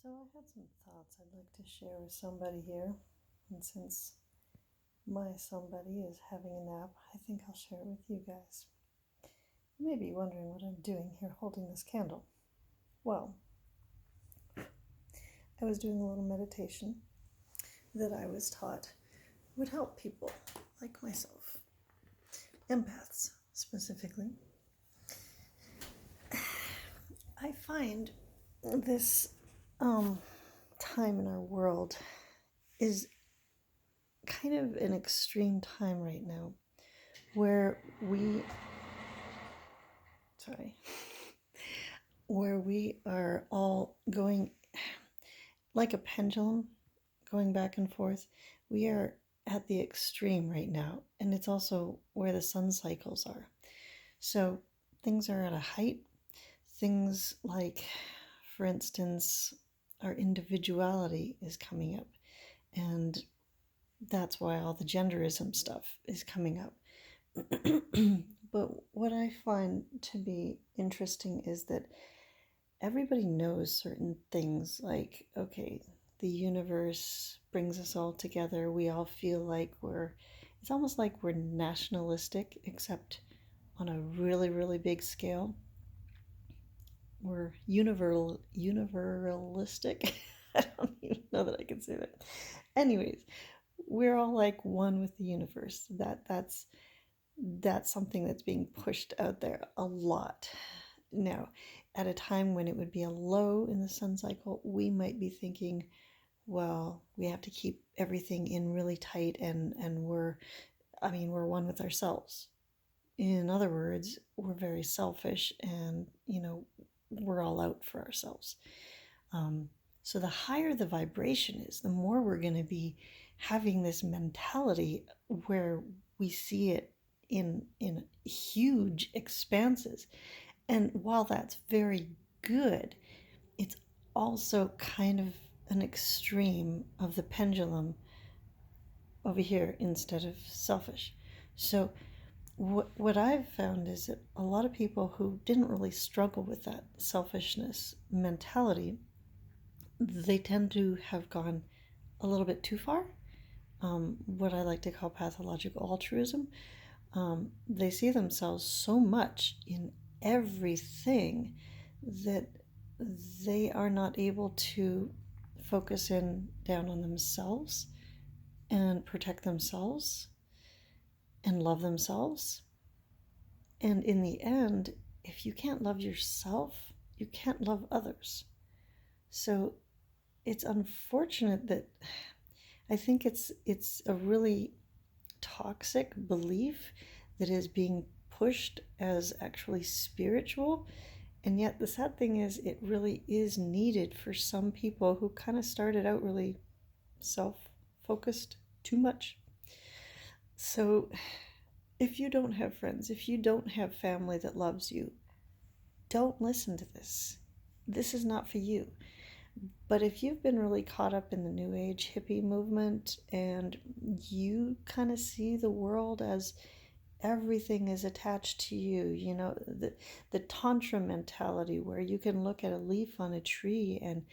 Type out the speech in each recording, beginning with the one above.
So I had some thoughts I'd like to share with somebody here. And since my somebody is having a nap, I think I'll share it with you guys. You may be wondering what I'm doing here holding this candle. Well, I was doing a little meditation that I was taught would help people like myself, empaths specifically. I find this time in our world is kind of an extreme time right now where we are all going like a pendulum, going back and forth. We are at the extreme right now, and it's also where the sun cycles are. So things are at a height. Things like, for instance, our individuality is coming up, and that's why all the genderism stuff is coming up. But what I find to be interesting is that everybody knows certain things, like, okay, the universe brings us all together. We all feel like it's almost like we're nationalistic, except on a really, really big scale. We're universalistic. I don't even know that I can say that. Anyways, we're all like one with the universe. That's something that's being pushed out there a lot. Now, at a time when it would be a low in the sun cycle, we might be thinking, well, we have to keep everything in really tight, and we're one with ourselves. In other words, we're very selfish, and we're all out for ourselves. So the higher the vibration is, the more we're going to be having this mentality where we see it in huge expanses. And while that's very good, it's also kind of an extreme of the pendulum over here instead of selfish. So what I've found is that a lot of people who didn't really struggle with that selfishness mentality, they tend to have gone a little bit too far. What I like to call pathological altruism. They see themselves so much in everything that they are not able to focus down on themselves and protect themselves and love themselves. And in the end, if you can't love yourself, you can't love others. So it's unfortunate that I think it's a really toxic belief that is being pushed as actually spiritual, and yet the sad thing is it really is needed for some people who kind of started out really self-focused too much. So if you don't have friends, if you don't have family that loves you, don't listen to this. This is not for you. But if you've been really caught up in the New Age hippie movement and you kind of see the world as everything is attached to you, the Tantra mentality where you can look at a leaf on a tree and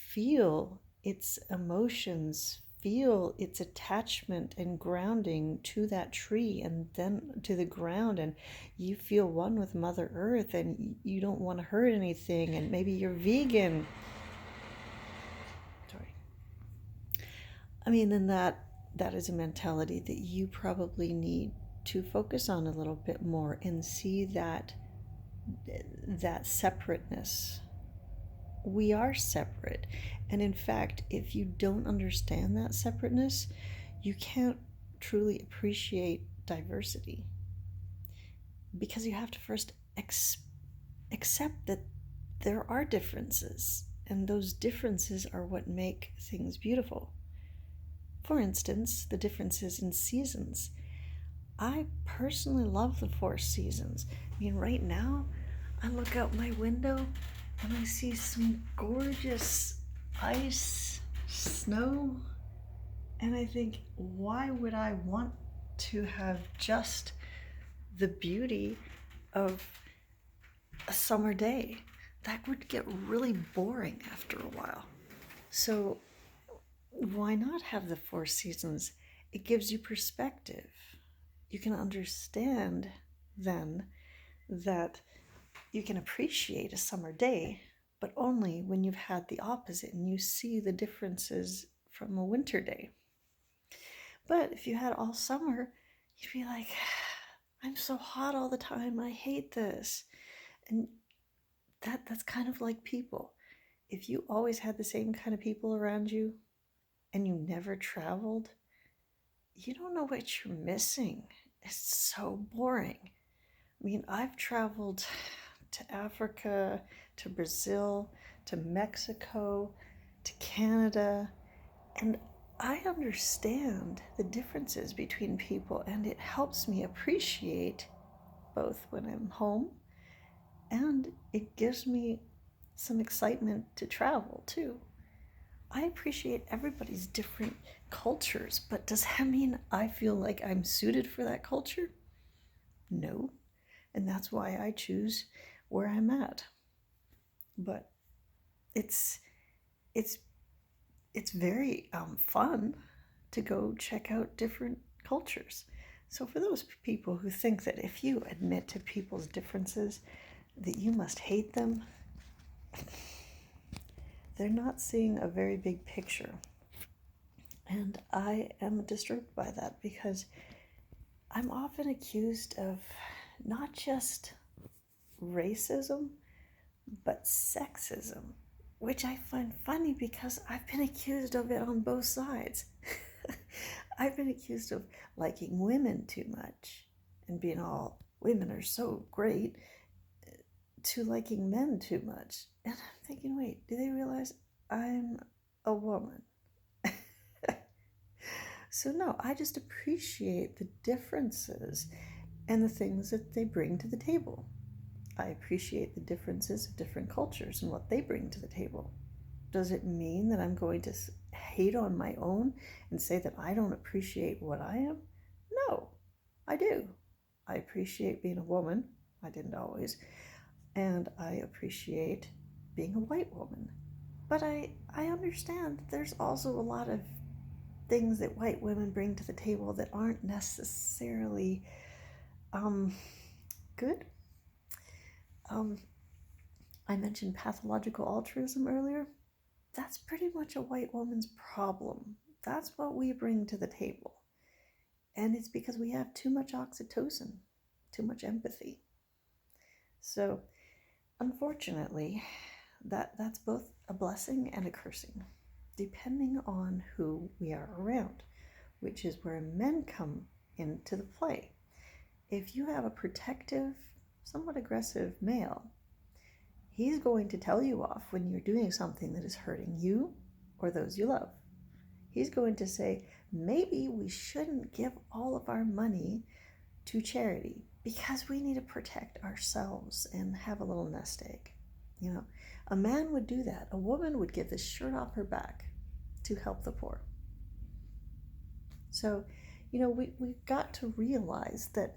feel its emotions, feel its attachment and grounding to that tree and then to the ground, and you feel one with Mother Earth and you don't want to hurt anything, and maybe you're vegan. Then that is a mentality that you probably need to focus on a little bit more and see that separateness. We are separate. And in fact, if you don't understand that separateness, you can't truly appreciate diversity. Because you have to first accept that there are differences, and those differences are what make things beautiful. For instance, the differences in seasons. I personally love the 4 seasons. Right now, I look out my window and I see some gorgeous ice, snow, and I think, why would I want to have just the beauty of a summer day? that would get really boring after a while. So why not have the 4 seasons? It gives you perspective. You can understand then that you can appreciate a summer day, but only when you've had the opposite and you see the differences from a winter day. But if you had all summer, you'd be like, I'm so hot all the time. I hate this. And that's kind of like people. If you always had the same kind of people around you and you never traveled, you don't know what you're missing. It's so boring. I mean, I've traveled to Africa, to Brazil, to Mexico, to Canada, and I understand the differences between people, and it helps me appreciate both when I'm home, and it gives me some excitement to travel too. I appreciate everybody's different cultures, but does that mean I feel like I'm suited for that culture? No. And that's why I choose where I'm at. But it's it's very fun to go check out different cultures. So for those people who think that if you admit to people's differences that you must hate them, they're not seeing a very big picture. And I am disturbed by that because I'm often accused of not just racism, but sexism, which I find funny because I've been accused of it on both sides. I've been accused of liking women too much and being all, women are so great, to liking men too much. And I'm thinking, wait, do they realize I'm a woman? So no, I just appreciate the differences and the things that they bring to the table. I appreciate the differences of different cultures and what they bring to the table. Does it mean that I'm going to hate on my own and say that I don't appreciate what I am? No, I do. I appreciate being a woman. I didn't always. And I appreciate being a white woman. But I understand there's also a lot of things that white women bring to the table that aren't necessarily good. I mentioned pathological altruism earlier. That's pretty much a white woman's problem. That's what we bring to the table. And it's because we have too much oxytocin, too much empathy. So, unfortunately, that's both a blessing and a cursing, depending on who we are around, which is where men come into the play. If you have a protective, somewhat aggressive male, he's going to tell you off when you're doing something that is hurting you or those you love. He's going to say, maybe we shouldn't give all of our money to charity because we need to protect ourselves and have a little nest egg. You know, a man would do that. A woman would give the shirt off her back to help the poor. So, we've got to realize that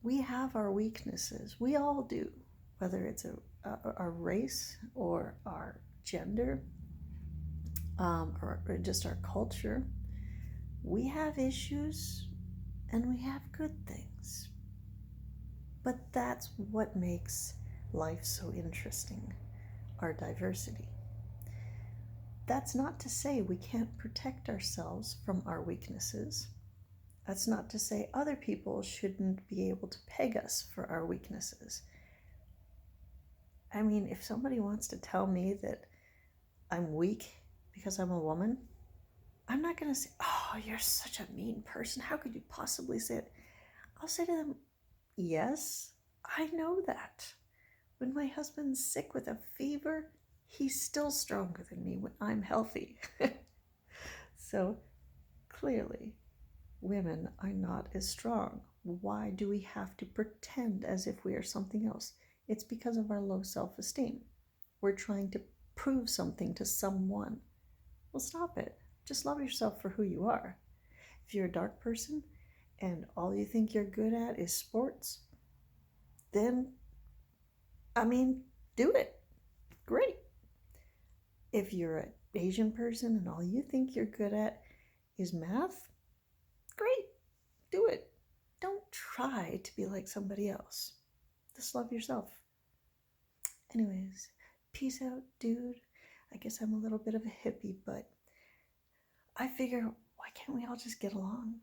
we have our weaknesses. We all do, whether it's our race or our gender or just our culture. We have issues and we have good things. But that's what makes life so interesting, our diversity. That's not to say we can't protect ourselves from our weaknesses. That's not to say other people shouldn't be able to peg us for our weaknesses. I mean, if somebody wants to tell me that I'm weak because I'm a woman, I'm not going to say, oh, you're such a mean person. How could you possibly say it? I'll say to them, yes, I know that. When my husband's sick with a fever, he's still stronger than me when I'm healthy. So clearly, women are not as strong. Why do we have to pretend as if we are something else? It's because of our low self-esteem. We're trying to prove something to someone. Well, stop it. Just love yourself for who you are. If you're a dark person and all you think you're good at is sports, then, do it. great. If you're an Asian person and all you think you're good at is math, great, do it. Don't try to be like somebody else. Just love yourself. Anyways, peace out, dude. I guess I'm a little bit of a hippie, but I figure, why can't we all just get along?